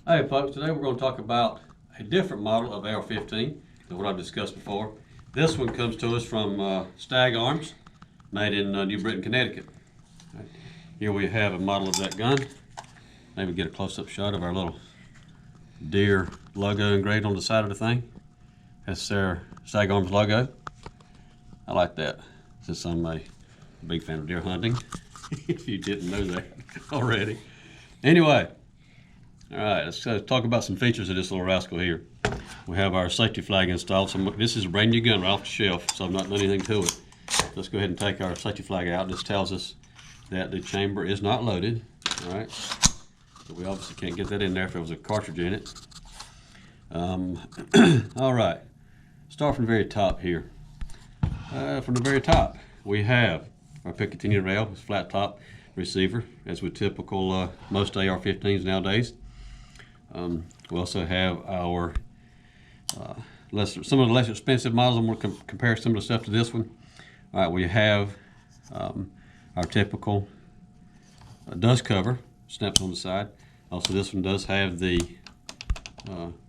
Hey folks, today we're going to talk about a different model of AR-15 than what I've discussed before. This one comes to us from Stag Arms, made in New Britain, Connecticut. Right. Here we have a model of that gun. Maybe get a close-up shot of our little deer logo engraved on the side of the thing. That's their Stag Arms logo. I like that, since I'm a big fan of deer hunting, if you didn't know that already. Anyway, all right, let's talk about some features of this little rascal here. We have our safety flag installed. So this is a brand new gun right off the shelf, so I've not done anything to it. Let's go ahead and take our safety flag out. This tells us that the chamber is not loaded. All right, so we obviously can't get that in there if there was a cartridge in it. All right, start from the very top here. From the very top, we have our Picatinny rail with flat top receiver, as with typical most AR-15s nowadays. We also have our some of the less expensive models. I'm going to compare some of the stuff to this one. All right, we have our typical dust cover, snaps on the side. Also, this one does have the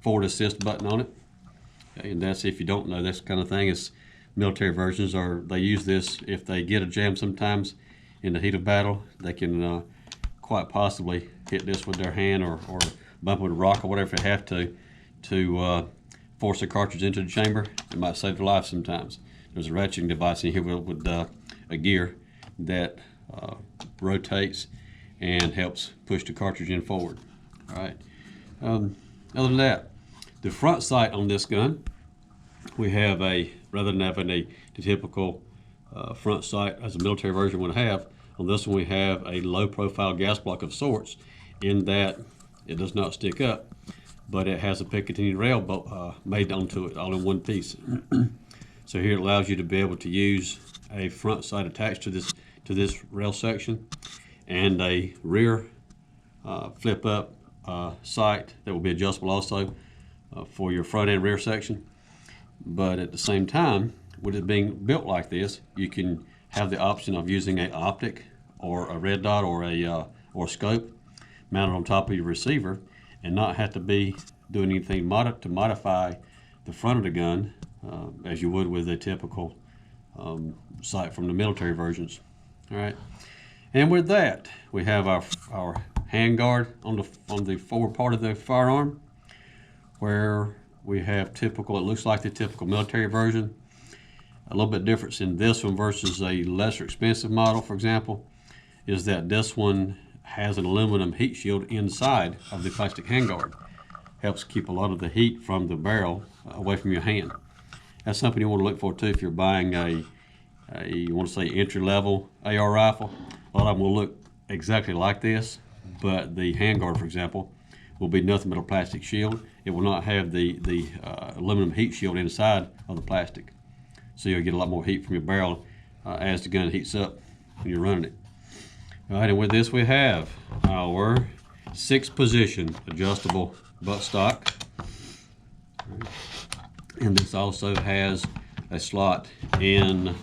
forward assist button on it. Okay, and that's, if you don't know, this kind of thing is military versions they use this if they get a jam sometimes in the heat of battle. They can quite possibly hit this with their hand or bump with a rock or whatever they have to force the cartridge into the chamber. It might save their life sometimes. There's a ratcheting device in here with a gear that rotates and helps push the cartridge in forward. All right. Other than that, the front sight on this gun, we have rather than having the typical front sight as a military version would have, on this one we have a low profile gas block of sorts, in that it does not stick up, but it has a Picatinny rail made onto it all in one piece. So here it allows you to be able to use a front sight attached to this rail section, and a rear flip up sight that will be adjustable also for your front and rear section. But at the same time, with it being built like this, you can have the option of using an optic or a red dot or a scope mounted on top of your receiver, and not have to be doing anything to modify the front of the gun as you would with a typical sight from the military versions. All right, and with that, we have our handguard on the forward part of the firearm, where we have typical, it looks like the typical military version. A little bit difference in this one versus a lesser expensive model, for example, is that this one has an aluminum heat shield inside of the plastic handguard. Helps keep a lot of the heat from the barrel away from your hand. That's something you want to look for too if you're buying you want to say entry-level AR rifle. A lot of them will look exactly like this, but the handguard, for example, will be nothing but a plastic shield. It will not have the aluminum heat shield inside of the plastic. So you'll get a lot more heat from your barrel as the gun heats up when you're running it. All right, and with this we have our 6-position adjustable buttstock. And this also has a slot in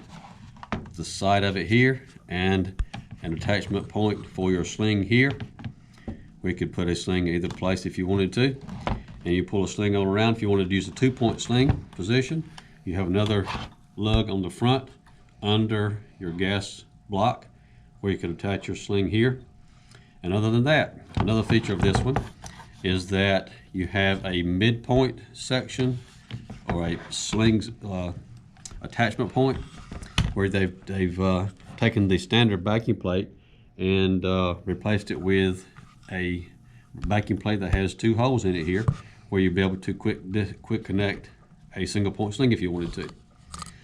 the side of it here, and an attachment point for your sling here. We could put a sling in either place if you wanted to, and you pull a sling all around. If you wanted to use a 2-point sling position, you have another lug on the front under your gas block where you can attach your sling here. And other than that, another feature of this one is that you have a midpoint section, or a sling attachment point, where they've taken the standard backing plate and replaced it with a backing plate that has 2 holes in it here, where you'll be able to quick connect a single point sling if you wanted to.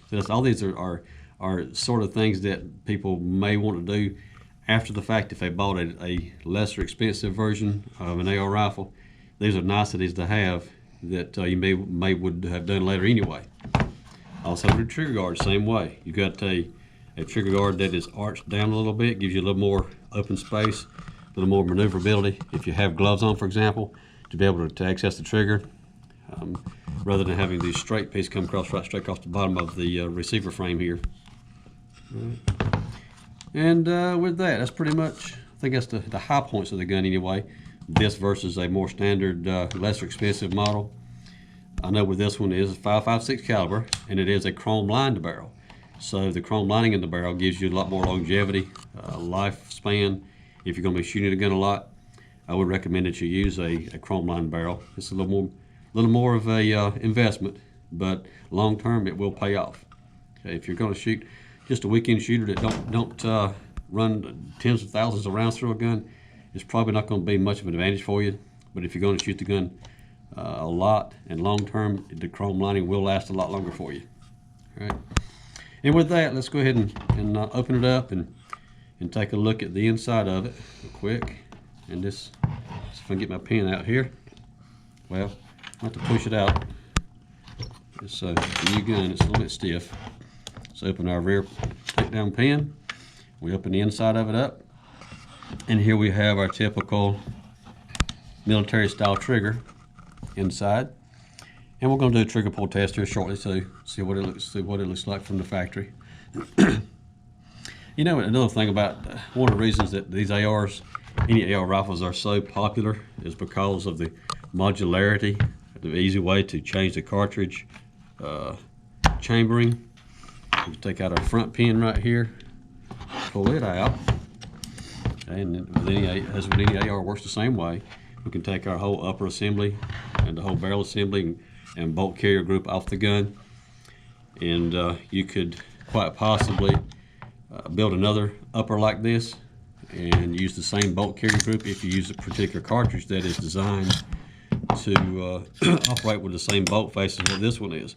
So that's, all these are sort of things that people may want to do after the fact if they bought a lesser expensive version of an AR rifle. These are niceties to have that you may would have done later anyway. Also, the trigger guard, same way. You've got a trigger guard that is arched down a little bit, gives you a little more open space, a little more maneuverability. If you have gloves on, for example, to be able to access the trigger, rather than having the straight piece come straight across the bottom of the receiver frame here. And with that, that's pretty much, I think that's the high points of the gun anyway. this versus a more standard, lesser expensive model. I know with this one it is a 5.56 caliber, and it is a chrome lined barrel. So the chrome lining in the barrel gives you a lot more longevity, lifespan. If you're going to be shooting a gun a lot, I would recommend that you use a chrome lined barrel. It's a little more of a investment, but long term it will pay off. Okay, if you're going to shoot just a weekend shooter that don't run tens of thousands of rounds through a gun, it's probably not going to be much of an advantage for you. But if you're going to shoot the gun a lot and long term, the chrome lining will last a lot longer for you. All right. And with that, let's go ahead and open it up and take a look at the inside of it real quick. And just see if I can get my pen out here. Well, I have to push it out. It's a new gun, it's a little bit stiff. Let's open our rear takedown pen. We open the inside of it up. And here we have our typical military style trigger inside. And we're going to do a trigger pull test here shortly to see what it looks like from the factory. You know, another thing about one of the reasons that these ARs, any AR rifles are so popular is because of the modularity, the easy way to change the cartridge chambering. We take out our front pin right here, pull it out, and as with any AR works the same way. We can take our whole upper assembly and the whole barrel assembly and bolt carrier group off the gun, and you could quite possibly build another upper like this and use the same bolt carrier group if you use a particular cartridge that is designed to operate with the same bolt face as what this one is.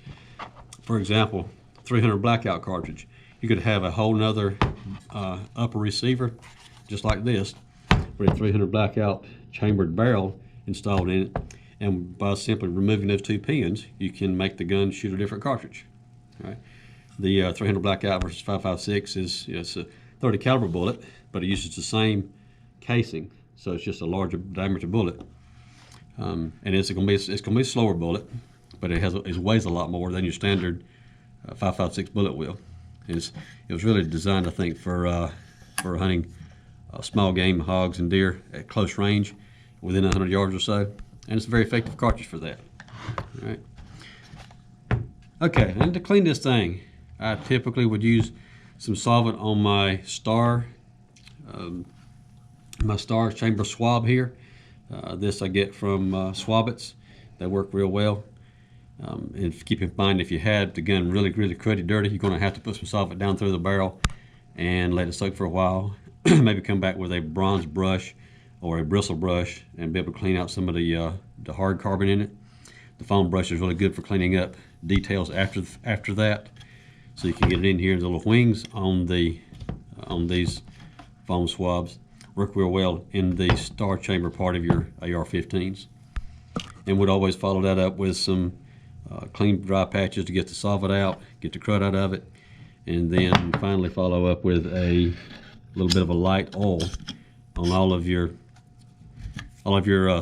For example, 300 blackout cartridge. You could have a whole nother upper receiver just like this with a 300 blackout chambered barrel installed in it, and by simply removing those two pins you can make the gun shoot a different cartridge. All right. The 300 blackout versus 5.56 is, it's a 30 caliber bullet, but it uses the same casing, so it's just a larger diameter bullet, and it's going to be a slower bullet, but it weighs a lot more than your standard 5.56 bullet will. It was really designed, I think, for hunting small game, hogs and deer at close range, within 100 yards or so, and it's a very effective cartridge for that. All right. Okay, and to clean this thing, I typically would use some solvent on my star chamber swab here. This I get from Swabits. They work real well. And keep in mind, if you had the gun really cruddy dirty, you're going to have to put some solvent down through the barrel and let it soak for a while. Maybe come back with a bronze brush or a bristle brush and be able to clean out some of the hard carbon in it. The foam brush is really good for cleaning up details after that. So you can get it in here in the little wings on these foam swabs. Work real well in the star chamber part of your AR-15s. And would always follow that up with some clean dry patches to get the solvent out, get the crud out of it, and then finally follow up with a little bit of a light oil on all of your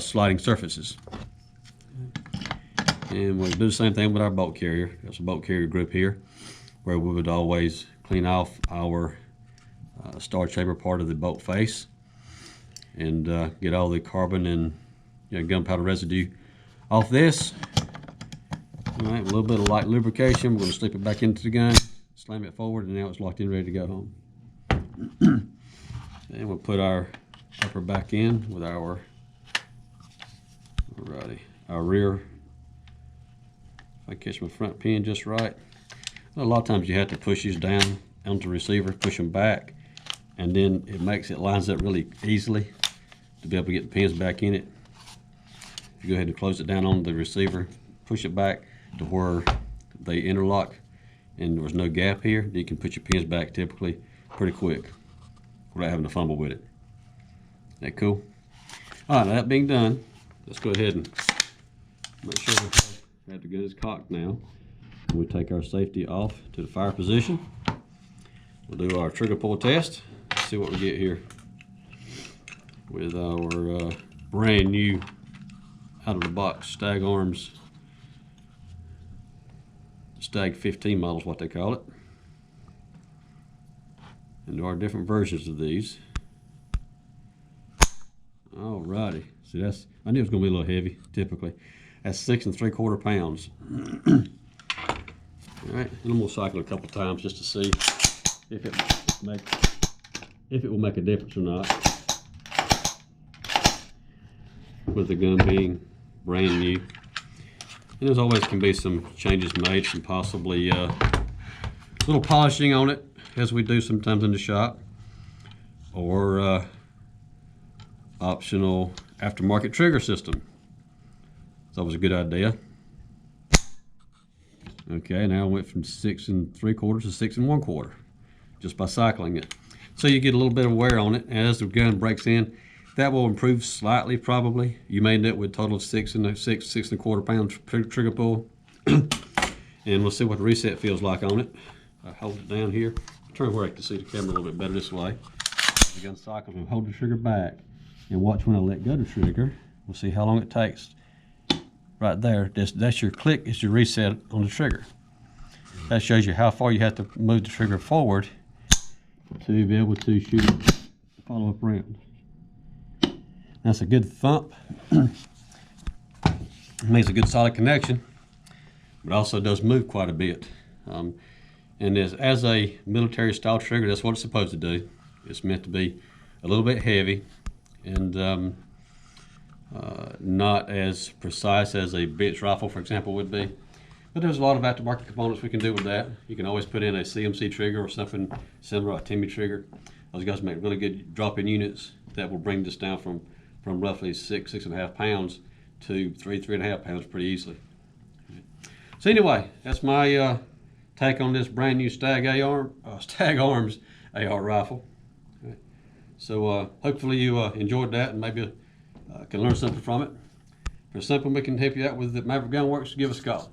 sliding surfaces. And we'll do the same thing with our bolt carrier. There's a bolt carrier group here where we would always clean off our star chamber part of the bolt face and get all the carbon and gunpowder residue off this. All right, a little bit of light lubrication. We're going to slip it back into the gun, slam it forward, and now it's locked in, ready to go home. And we'll put our upper back in with our rear. If I catch my front pin just right. A lot of times you have to push these down onto the receiver, push them back, and then it lines up really easily to be able to get the pins back in it. If you go ahead and close it down on the receiver, push it back to where they interlock and there's no gap here, then you can put your pins back typically pretty quick without having to fumble with it. Isn't that cool? All right, now that being done, let's go ahead and make sure we have the gun is cocked now. We take our safety off to the fire position. We'll do our trigger pull test. See what we get here with our brand new out of the box Stag Arms Stag 15 model is what they call it. And there are different versions of these. Alrighty. See, I knew it was gonna be a little heavy, typically. That's 6 3/4 pounds. Alright, and I'm gonna cycle it a couple times just to see if it will make a difference or not. With the gun being brand new. And there's always can be some changes made, some possibly little polishing on it, as we do sometimes in the shop, or optional aftermarket trigger system. That was a good idea. Okay, now I went from 6 3/4 to 6 1/4 just by cycling it. So you get a little bit of wear on it, and as the gun breaks in, that will improve slightly probably. You may end up with a total of 6 1/4 pound trigger pull. And we'll see what the reset feels like on it. I hold it down here. Turn where I can see the camera a little bit better this way. The gun cycles and hold the trigger back. And watch when I let go of the trigger. We'll see how long it takes. Right there, that's your click, is your reset on the trigger. That shows you how far you have to move the trigger forward to be able to shoot a follow-up round. That's a good thump. It makes a good solid connection, but also does move quite a bit. And as a military style trigger, that's what it's supposed to do. It's meant to be a little bit heavy and not as precise as a bitch rifle, for example, would be. But there's a lot of aftermarket components we can do with that. You can always put in a CMC trigger or something similar, a Timmy trigger. Those guys make really good drop-in units that will bring this down from roughly 6 1/2 pounds to 3 3.5 pounds pretty easily. So anyway, that's my take on this brand new Stag Arms AR rifle. So hopefully you enjoyed that and maybe can learn something from it. If there's something we can help you out with at Maverick Gun Works, give us a call.